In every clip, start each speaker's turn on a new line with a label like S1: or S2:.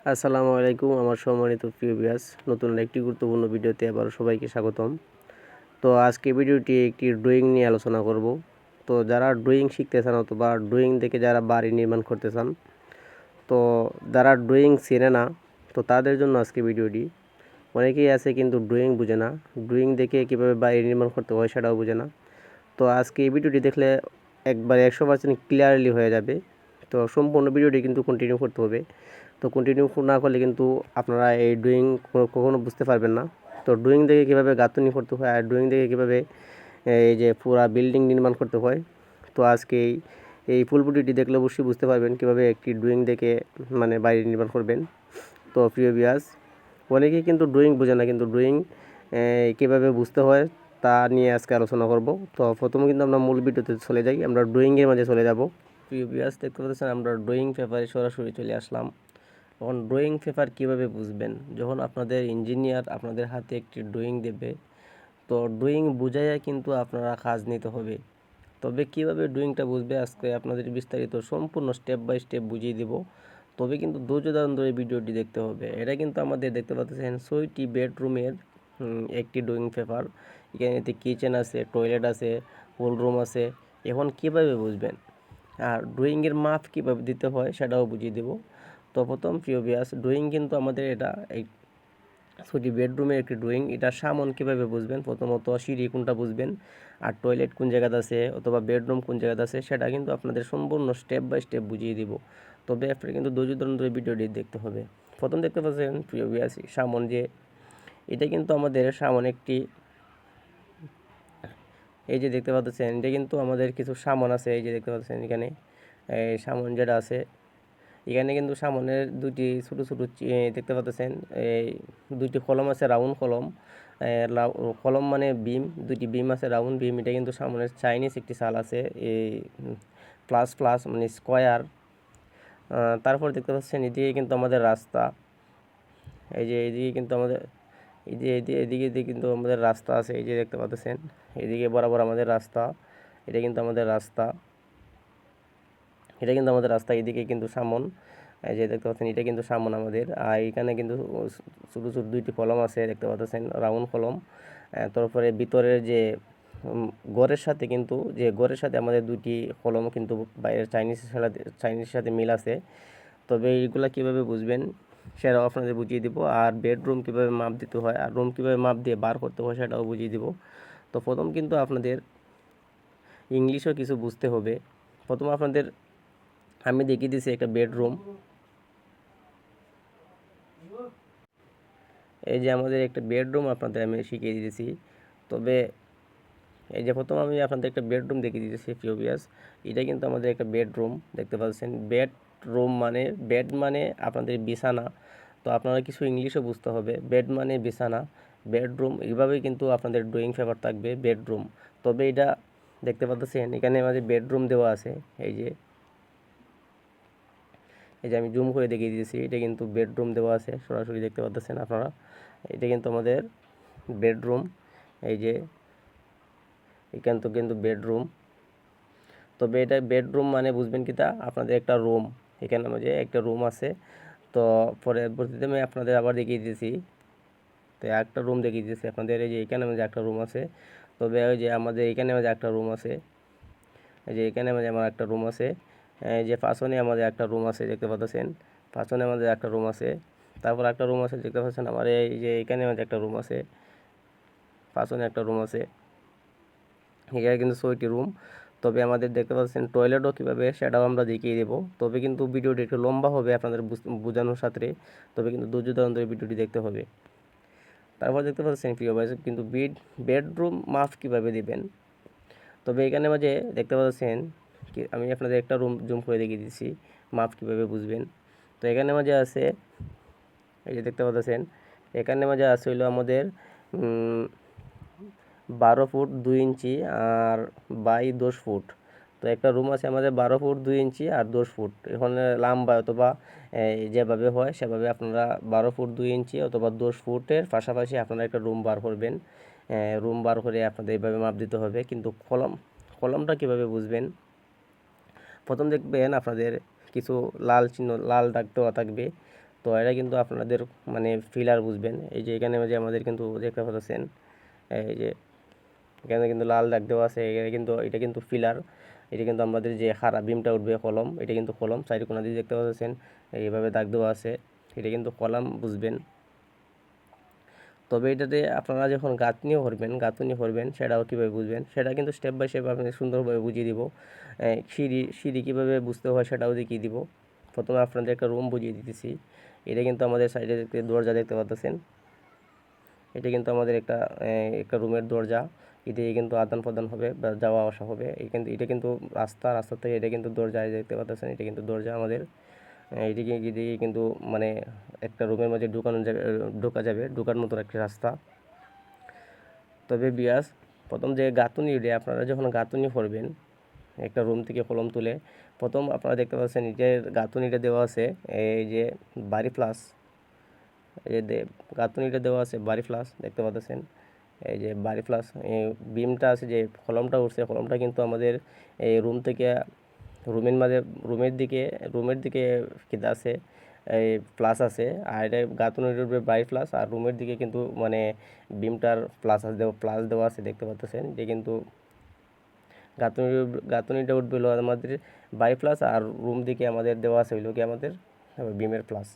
S1: আসসালামু আলাইকুম আমার সম্মানিত প্রিয় ভিউয়ার্স, নতুন একটি গুরুত্বপূর্ণ ভিডিওতে আবার সবাইকে স্বাগতম। তো আজকে ভিডিওটি একটি ড্রয়িং নিয়ে আলোচনা করব। তো যারা ড্রয়িং শিখতে চান অথবা ড্রয়িং দেখে যারা বাড়ি নির্মাণ করতে চান, তো যারা ড্রয়িং চেনে না, তো তাদের জন্য আজকে ভিডিওটি। অনেকেই আছে কিন্তু ড্রয়িং বুঝে না, ড্রয়িং দেখে কীভাবে বাড়ি নির্মাণ করতে হয় সেটাও বুঝে না। তো আজকে এই ভিডিওটি দেখলে একবারে 100% ক্লিয়ারলি হয়ে যাবে। তো সম্পূর্ণ ভিডিওটি কিন্তু কন্টিনিউ করতে হবে। তো কন্টিনিউ না করলে কিন্তু আপনারা এই ড্রয়িং কখনো বুঝতে পারবেন না। তো ড্রয়িং দেখে কীভাবে গাঁথনি করতে হয় আর ড্রয়িং দেখে কীভাবে এই যে পুরা বিল্ডিং নির্মাণ করতে হয়, তো আজকে এই ফুল ভিডিওটি দেখলে অবশ্যই বুঝতে পারবেন কীভাবে একটি ড্রয়িং দেখে মানে বাড়ি নির্মাণ করবেন। তো প্রিয় ভিউয়ার্স, অনেকেই কিন্তু ড্রয়িং বোঝে না, কিন্তু ড্রয়িং কীভাবে বুঝতে হয় তা নিয়ে আজকে আলোচনা করব। তো প্রথমে কিন্তু আমরা মূল ভিডিওতে চলে যাই, আমরা ড্রয়িংয়ের মাঝে চলে যাব। প্রিয় ভিউয়ার্স, দেখতে পাচ্ছেন আমরা ড্রয়িং পেপারে সরাসরি চলে আসলাম। এখন ড্রয়িং পেপার কীভাবে বুঝবেন, যখন আপনাদের ইঞ্জিনিয়ার আপনাদের হাতে একটি ড্রয়িং দেবে, তো ড্রয়িং বুঝাইয়া কিন্তু আপনারা কাজ নিতে হবে। তবে কীভাবে ড্রয়িংটা বুঝবে আজকে আপনাদের বিস্তারিত সম্পূর্ণ স্টেপ বাই স্টেপ বুঝিয়ে দেব। তবে কিন্তু ধৈর্য ধারণ ধরে ভিডিওটি দেখতে হবে। এটা কিন্তু আমাদের দেখতে পাচ্ছেন 6টি বেডরুমের একটি ড্রয়িং পেপার। এখানে কিচেন আছে, টয়লেট আছে, হোল রুম আছে। এখন কীভাবে বুঝবেন আর ড্রয়িংয়ের মাপ কীভাবে দিতে হয় সেটাও বুঝিয়ে দেব। তো প্রথম প্রিয় ভিউয়ার্স, ড্রয়িং কিন্তু আমাদের এটা এই 6টি বেডরুমের একটি ড্রয়িং। এটা সামন কীভাবে বুঝবেন, প্রথমত সিঁড়ি কোনটা বুঝবেন আর টয়লেট কোন জায়গাতে আছে অথবা বেডরুম কোন জায়গাতে আছে সেটা কিন্তু আপনাদের সম্পূর্ণ স্টেপ বাই স্টেপ বুঝিয়ে দিব। তবে আপনার কিন্তু ধৈর্য ধারণ ধরে ভিডিওটি দেখতে হবে। প্রথম দেখতে পাচ্ছেন প্রিয় ভিউয়ার্স, সামন যে এটা কিন্তু আমাদের সামন একটি, এই যে দেখতে পাচ্ছেন এটা কিন্তু আমাদের কিছু সামন আছে। এই যে দেখতে পাচ্ছেন এখানে এই সামন যেটা আছে, এখানে কিন্তু সামনের দুটি ছোটো ছোটো দেখতে পাচ্ছেন এই দুইটি কলম আছে, রাউন্ড কলম। কলম মানে বিম, দুটি বিম আছে, রাউন্ড বিম। এটা কিন্তু সামনের চাইনিজ একটি চাল আছে, এই প্লাস প্লাস মানে স্কোয়ার। তারপর দেখতে পাচ্ছেন এদিকে কিন্তু আমাদের রাস্তা, এই যে এইদিকে কিন্তু আমাদের এই যে এদিকে কিন্তু আমাদের রাস্তা আছে। এই যে দেখতে পাচ্ছেন এদিকে বরাবর আমাদের রাস্তা, এটা কিন্তু আমাদের রাস্তা, এটা কিন্তু আমাদের রাস্তা। এদিকে কিন্তু সামন, এই যে দেখতে পাচ্ছেন এটা কিন্তু সামন আমাদের। আর এখানে কিন্তু ছোটো ছোটো দুইটি কলম আছে দেখতে পাচ্ছেন, রাউন্ড কলম। তারপরে ভিতরের যে গড়ের সাথে কিন্তু গড়ের সাথে আমাদের দুইটি কলম কিন্তু বাইরের চাইনিজের সাথে মিল আছে। তবে এইগুলা কীভাবে বুঝবেন সেটাও আপনাদের বুঝিয়ে দিব। আর বেডরুম কীভাবে মাপ দিতে হয় আর রুম কীভাবে মাপ দিয়ে বার করতে হয় সেটাও বুঝিয়ে দিব। তো প্রথম কিন্তু আপনাদের ইংলিশও কিছু বুঝতে হবে। প্রথম আপনাদের আমি দেখিয়ে দিয়েছি একটা বেডরুম, এই যে আমাদের একটা বেডরুম আপনাদের আমি শিখিয়ে দিয়েছি। তবে এই যে প্রথম আমি আপনাদের একটা বেডরুম দেখিয়ে দিয়েছি প্রিয় ভিউয়ার্স, এটা কিন্তু আমাদের একটা বেডরুম দেখতে পাচ্ছেন। বেডরুম মানে বেড মানে আপনাদের বিছানা। তো আপনারা কিছু ইংলিশও বুঝতে হবে, বেড মানে বিছানা, বেডরুম এইভাবেই কিন্তু আপনাদের ড্রয়িং পেপার থাকবে বেডরুম। তবে এটা দেখতে পাচ্ছেন এখানে আমাদের বেডরুম দেওয়া আছে। এই যে আমি জুম করে দেখিয়ে দিয়েছি, এটা কিন্তু বেডরুম দেওয়া আছে, সরাসরি দেখতে পাচ্ছেন আপনারা। এটা কিন্তু আমাদের বেডরুম, এই যে এখান তো কিন্তু বেডরুম। তবে এটা বেডরুম মানে বুঝবেন কি তা, আপনাদের একটা রুম, এখানে আমাদের একটা রুম আছে। তো পরবর্তীতে আমি আপনাদের আবার দেখিয়ে দিয়েছি, তো একটা রুম দেখিয়ে দিয়েছি আপনাদের। এই যে এখানে আমাদের একটা রুম আছে। তবে ওই যে আমাদের এখানে আমাদের একটা রুম আছে, এই যে এখানে আমাদের আমার একটা রুম আছে। এই যে পাশনে আমাদের একটা রুম আছে দেখতে পাচ্ছেন, পাশনে আমাদের একটা রুম আছে। তারপর একটা রুম আছে দেখতে পাচ্ছেন আমার, এই যে এখানে আমাদের একটা রুম আছে, পাশনে একটা রুম আছে। এখানে কিন্তু 6টি রুম। তবে আমাদের দেখতে পাচ্ছেন টয়লেটও কীভাবে সেটাও আমরা দেখিয়ে দেবো। তবে কিন্তু ভিডিওটি একটু লম্বা হবে আপনাদের বোঝানোর সাথে। তবে কিন্তু ধৈর্য ধারণ করে ভিডিওটি দেখতে হবে। তারপর দেখতে পাচ্ছেন প্রিয় ভাই কিন্তু বেডরুম মাপ কীভাবে দিবেন। তবে এখানে মাঝে দেখতে পাচ্ছেন আমি আপনাদের একটা রুম জুম করে দেখিয়ে দিচ্ছি মাপ কীভাবে বুঝবেন। তো এখানে মাঝে আছে, এই যে দেখতে পাচ্ছেন এখানে মাঝে আছে হইলো আমাদের 12 ফুট 2 ইঞ্চি আর বাই 10 ফুট। তো একটা রুম আছে আমাদের 12 ফুট 2 ইঞ্চি আর 10 ফুট। এখানে লম্বা অথবা যেভাবে হয় সেভাবে আপনারা 12 ফুট 2 ইঞ্চি অথবা 10 ফুটের পাশাপাশি আপনারা একটা রুম বার করবেন। রুম বার করে আপনাদের এইভাবে মাপ দিতে হবে। কিন্তু কলমটা কীভাবে বুঝবেন, প্রথম দেখবেন আপনাদের কিছু লাল চিহ্ন, লাল দাগ দেওয়া থাকবে। তো এটা কিন্তু আপনাদের মানে ফিলার বুঝবেন। এই যে এখানে যে আমাদের কিন্তু দেখতে পাচ্ছেন, এই যে এখানে কিন্তু লাল দাগ দেওয়া আছে, এটা কিন্তু ফিলার। এটা কিন্তু আমাদের যে খাড়া বিমটা উঠবে কলম, এটা কিন্তু কলম। সাইড কোনা দিয়ে দেখতে পাচ্ছেন এইভাবে দাগ দেওয়া আছে, এটা কিন্তু কলম বুঝবেন। তবে এটাতে আপনারা যখন গাঁথনি করবেন সেটাও কীভাবে বুঝবেন, সেটা কিন্তু স্টেপ বাই স্টেপ আপনাদের সুন্দরভাবে বুঝিয়ে দিব। সিঁড়ি কীভাবে বুঝতে হয় সেটাও দেখিয়ে দিব। প্রথমে আপনাদের একটা রুম বুঝিয়ে দিতেছি। এটা কিন্তু আমাদের সাইডে দরজা দেখতে পাচ্ছেন, এটা কিন্তু আমাদের একটা রুমের দরজা। এদিকে কিন্তু আদান প্রদান হবে বা যাওয়া আসা হবে। এটা কিন্তু রাস্তা থেকে এটা কিন্তু দরজা দেখতে পাচ্ছেন, এটা কিন্তু দরজা আমাদের। এদিকে কিন্তু মানে একটা রুমের মাঝে ঢোকা যাবে, ঢোকার মতো একটা রাস্তা। তবে বিয়াস প্রথম যে গাঁথুনি, আপনারা যখন গাঁথুনি করবেন একটা রুম থেকে কলম তুলে, প্রথম আপনারা দেখতে পাচ্ছেন যে গাঁথুনিটা দেওয়া আছে এই যে বাড়ি প্লাস, এই যে গাঁথুনিটা দেওয়া আছে বাড়ি প্লাস দেখতে পাচ্ছেন। এই যে বাড়ি প্লাস বিমটা আছে, যে কলমটা উঠছে, কলমটা কিন্তু আমাদের এই রুম থেকে রুমের দিকে কিটা আছে, এই প্লাস আছে। আর এটা গাঁথুনির উপরে বাড়ি প্লাস, আর রুমের দিকে কিন্তু মানে বিমটার প্লাস দেওয়া আছে দেখতে পাচ্ছেন। যে কিন্তু গাঁথুনিটা উঠবে হলো আমাদের বাড়ি প্লাস, আর রুম দিকে আমাদের দেওয়া আছে হইলো কি আমাদের বিমের প্লাস।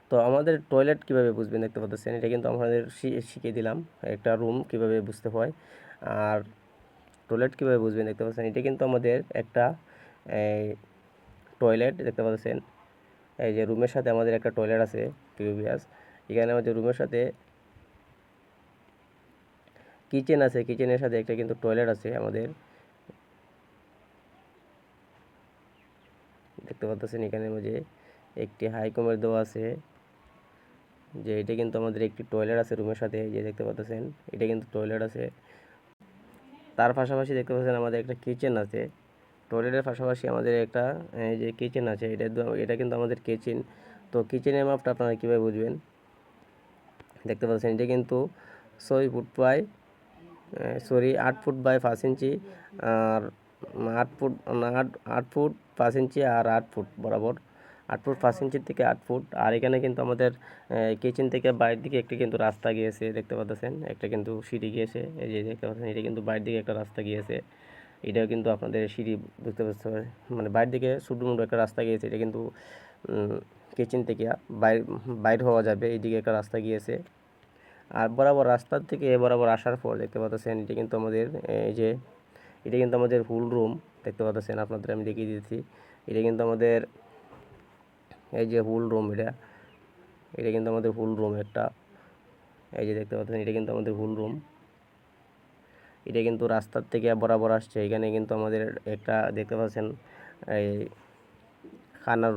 S1: তো আমাদের টয়লেট কিভাবে বুঝবেন দেখতে পাচ্ছেন, এটা কিন্তু আমাদের শিখিয়ে দিলাম একটা রুম কিভাবে বুঝতে হয়। আর টয়লেট কিভাবে বুঝবেন দেখতে পাচ্ছেন, এটা কিন্তু আমাদের একটা টয়লেট দেখতে পাচ্ছেন। এই যে রুমের সাথে আমাদের একটা টয়লেট আছে পিউবিয়াস। এখানে আমাদের রুমের সাথে কিচেন আছে, কিচেনের সাথে একটা কিন্তু টয়লেট আছে আমাদের দেখতে পাচ্ছেন। এখানে মধ্যে একটি হাইকমের দেওয়া আছে, যে এটা কিন্তু আমাদের একটি টয়লেট আছে রুমের সাথে, যে দেখতে পাচ্ছেন এটা কিন্তু টয়লেট আছে। তার পাশাপাশি দেখতে পাচ্ছেন আমাদের একটা কিচেন আছে, টয়লেটের পাশাপাশি আমাদের একটা যে কিচেন আছে, এটা কিন্তু আমাদের কিচেন। তো কিচেনের মাপটা আপনারা কীভাবে বুঝবেন দেখতে পাচ্ছেন, এটা কিন্তু 8 ফুট বাই 5 ইঞ্চি, আর 8 ফুট 5 ইঞ্চি, আর 8 ফুট বরাবর, 8 ফুট 5 ইঞ্চির থেকে 8 ফুট। আর এখানে কিন্তু আমাদের কিচেন থেকে বাইরের দিকে একটা কিন্তু রাস্তা গিয়েছে দেখতে পাচ্ছেন, একটা কিন্তু সিঁড়ি গিয়েছে। এই যে দেখতে পাচ্ছেন এটা কিন্তু বাইরের দিকে একটা রাস্তা গিয়েছে, এটাও কিন্তু আপনাদের সিঁড়ি বুঝতে পারতে হবে। মানে বাইরের দিকে ছোটো একটা রাস্তা গিয়েছে, এটা কিন্তু কিচেন থেকে বাইর হওয়া যাবে, এইদিকে একটা রাস্তা গিয়েছে। আর বরাবর রাস্তার থেকে বরাবর আসার পর দেখতে পাচ্ছেন এটা কিন্তু আমাদের এটা কিন্তু আমাদের হুল রুম দেখতে পাচ্ছেন, আপনাদের আমি দেখিয়ে দিয়েছি। এটা কিন্তু আমাদের এই যে হুল রুম, এটা কিন্তু আমাদের হুল রুম একটা, এই যে দেখতে পাচ্ছেন এটা কিন্তু আমাদের হুল রুম। এটা কিন্তু রাস্তার থেকে বরাবর আসছে। এখানে কিন্তু আমাদের একটা দেখতে পাচ্ছেন এই খানার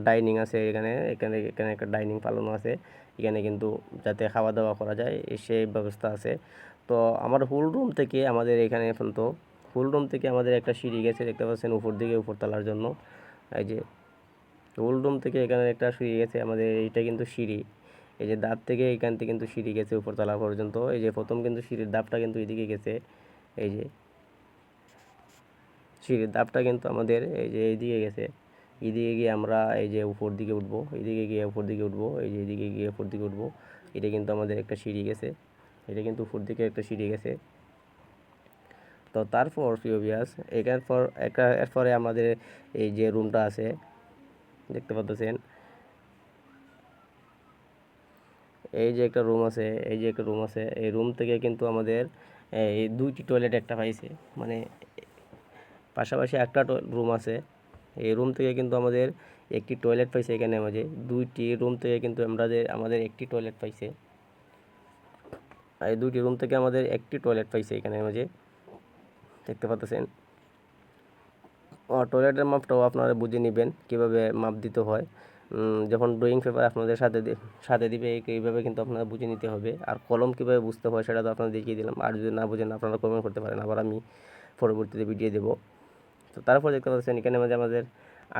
S1: ডাইনিং আছে, এখানে এখানে এখানে একটা ডাইনিং পালানো আছে, এখানে কিন্তু যাতে খাওয়া দাওয়া করা যায় সেই ব্যবস্থা আছে। তো আমার হুল রুম থেকে আমাদের এখানে এখন তো হুল রুম থেকে আমাদের একটা সিঁড়ি গেছে দেখতে পাচ্ছেন উপর দিকে, উপরতলার জন্য। এই যে হুল রুম থেকে এখানে একটা সিঁড়ি গেছে আমাদের, এইটা কিন্তু সিঁড়ি। এই যে ধাপ থেকে এখান থেকে কিন্তু সিঁড়ি গেছে উপরতলা পর্যন্ত। এই যে প্রথম কিন্তু সিঁড়ির ধাপটা কিন্তু এদিকে গেছে, এই যে সিঁড়ির ধাপটা কিন্তু আমাদের এই যে এইদিকে গেছে। এদিকে গিয়ে আমরা এই যে উপর দিকে উঠবো, এদিকে গিয়ে উপর দিকে উঠবো, এই যে এদিকে গিয়ে উপর দিকে উঠবো। এটা কিন্তু আমাদের একটা সিঁড়ি গেছে, এটা কিন্তু উপর দিকে একটা সিঁড়ি গেছে। তো তারপর ফিওবিয়াস এরপরে আমাদের এই যে রুমটা আছে দেখতে পাচ্ছেন, এই যে একটা রুম আছে, এই যে একটা রুম আছে, এই রুম থেকে কিন্তু আমাদের এই দুইটি টয়লেট একটা পাইছে, মানে পাশাপাশি একটা রুম আছে। এই রুম থেকে কিন্তু আমাদের একটি টয়লেট পাইছে, এখানে আমাদের দুইটি রুম থেকে কিন্তু আমাদের একটি টয়লেট পাইছে। আর এই দুইটি রুম থেকে আমাদের একটি টয়লেট পাইছে এখানে মাঝে দেখতে পাচ্ছেন। টয়লেটের মাপটাও আপনারা বুঝে নেবেন কীভাবে মাপ দিতে হয়। যখন ড্রয়িং পেপার আপনাদের সাথে দিবে এইভাবে কিন্তু আপনারা বুঝে নিতে হবে। আর কলম কীভাবে বুঝতে হয় সেটা তো আপনারা দেখিয়ে দিলাম। আর যদি না বুঝেন আপনারা কমেন্ট করতে পারেন, আবার আমি পরবর্তীতে ভিডিও দেবো। তো তারপর দেখতে পাচ্ছেন এখানে মাঝে আমাদের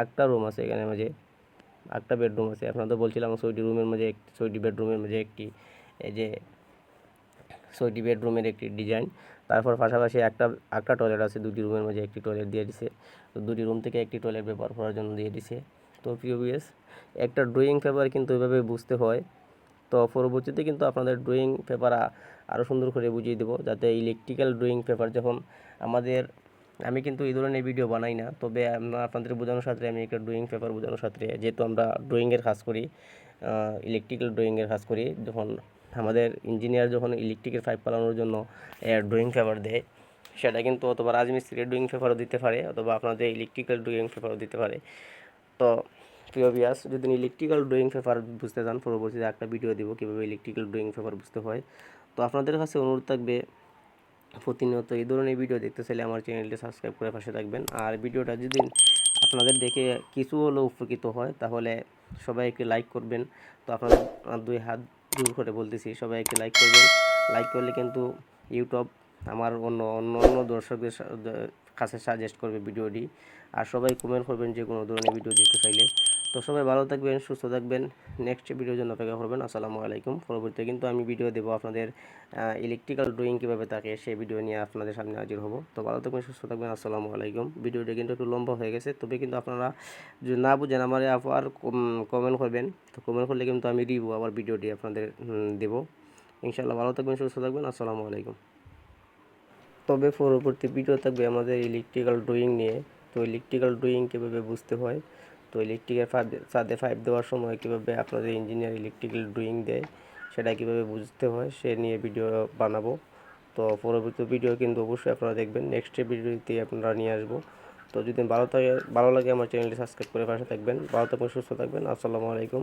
S1: একটা রুম আছে, এখানে মাঝে একটা বেডরুম আছে। আপনারা তো বলছিলাম 6টি রুমের মাঝে 6টি বেডরুমের মাঝে একটি, এই যে 6টি বেডরুমের একটি ডিজাইন। তারপর পাশাপাশি একটা টয়লেট আছে, 2টি রুমের মাঝে একটি টয়লেট দিয়ে দিছে। তো 2টি রুম থেকে একটি টয়লেট ব্যবহার করার জন্য দিয়ে দিছে। তো প্রিয় ভিউয়ার্স, একটা ড্রয়িং পেপার কিন্তু এভাবে বুঝতে হয়। তো পরবর্তীতে কিন্তু আপনাদের ড্রয়িং পেপার আরও সুন্দর করে বুঝিয়ে দেবো, যাতে ইলেকট্রিক্যাল ড্রয়িং পেপার যখন আমাদের, আমি কিন্তু এই ধরনের ভিডিও বানাই না, তবে আপনাদের বোঝানোর সাথে আমি একটা ড্রয়িং পেপার বোঝানোর সাথে, যেহেতু আমরা ড্রয়িংয়ের কাজ করি, ইলেকট্রিক্যাল ড্রয়িংয়ের কাজ করি, যখন আমাদের ইঞ্জিনিয়ার যখন ইলেকট্রিকের পাইপ চালানোর জন্য ড্রয়িং পেপার দেয়, সেটা কিন্তু অথবা রাজমিস্ত্রির ড্রয়িং পেপারও দিতে পারে, অথবা আপনাদের ইলেকট্রিক্যাল ড্রয়িং পেপারও দিতে পারে। তো প্রিয় ভিউয়ার্স, যদি ইলেকট্রিক্যাল ড্রয়িং পেপার বুঝতে চান, পরবর্তীতে একটা ভিডিও দেবো কীভাবে ইলেকট্রিক্যাল ড্রয়িং পেপার বুঝতে হয়। তো আপনাদের কাছে অনুরোধ থাকবে, প্রতিনিয়ত এই ধরনের ভিডিও দেখতে চাইলে আমার চ্যানেলটি সাবস্ক্রাইব করে পাশে থাকবেন। আর ভিডিওটা যদি আপনাদের দেখে কিছু হলেও উপকৃত হয়, তাহলে সবাই একটি লাইক করবেন। তো আপনাদের দুই হাত জোর করে বলতেছি, সবাই একটি লাইক করবেন। লাইক করলে কিন্তু ইউটিউব আমার অন্য অন্য অন্য দর্শকদের কাছে সাজেস্ট করবে ভিডিওটি। আর সবাই কমেন্ট করবেন যে কোনো ধরনের ভিডিও দেখতে চাইলে। তো সবাই ভালো থাকবেন, সুস্থ থাকবেন। নেক্সট ভিডিওর জন্য অপেক্ষা করবেন। আসসালামু আলাইকুম। পরবর্তীতে কিন্তু আমি ভিডিও দেবো আপনাদের ইলেকট্রিক্যাল ড্রয়িং কীভাবে থাকে, সেই ভিডিও নিয়ে আপনাদের সামনে হাজির হব। তো ভালো থাকবেন, সুস্থ থাকবেন। আসসালামু আলাইকুম। ভিডিওটা কিন্তু একটু লম্বা হয়ে গেছে, তবে কিন্তু আপনারা যদি না বুঝেন আমার আবার কমেন্ট করবেন। তো কমেন্ট করলে কিন্তু আমি রিভিউ আবার ভিডিওটি আপনাদের দেবো। ইনশাআল্লাহ ভালো থাকবেন, সুস্থ থাকবেন। আসসালামু আলাইকুম। তবে পরবর্তী ভিডিও থাকবে আমাদের ইলেকট্রিক্যাল ড্রয়িং নিয়ে। তো ইলেকট্রিক্যাল ড্রয়িং কীভাবে বুঝতে হয়, তো ইলেকট্রিকের ছাদে পাইপ দেওয়ার সময় কীভাবে আপনাদের ইঞ্জিনিয়ার ইলেকট্রিক্যাল ড্রয়িং দেয়, সেটা কীভাবে বুঝতে হয় সে নিয়ে ভিডিও বানাবো। তো পরবর্তী ভিডিও কিন্তু অবশ্যই আপনারা দেখবেন, নেক্সট ভিডিওতে আপনারা নিয়ে আসবো। তো যদি ভালো লাগে আমার চ্যানেলটি সাবস্ক্রাইব করে পাশে থাকবেন। ভালো থাকবেন, সুস্থ থাকবেন। আসসালামু আলাইকুম।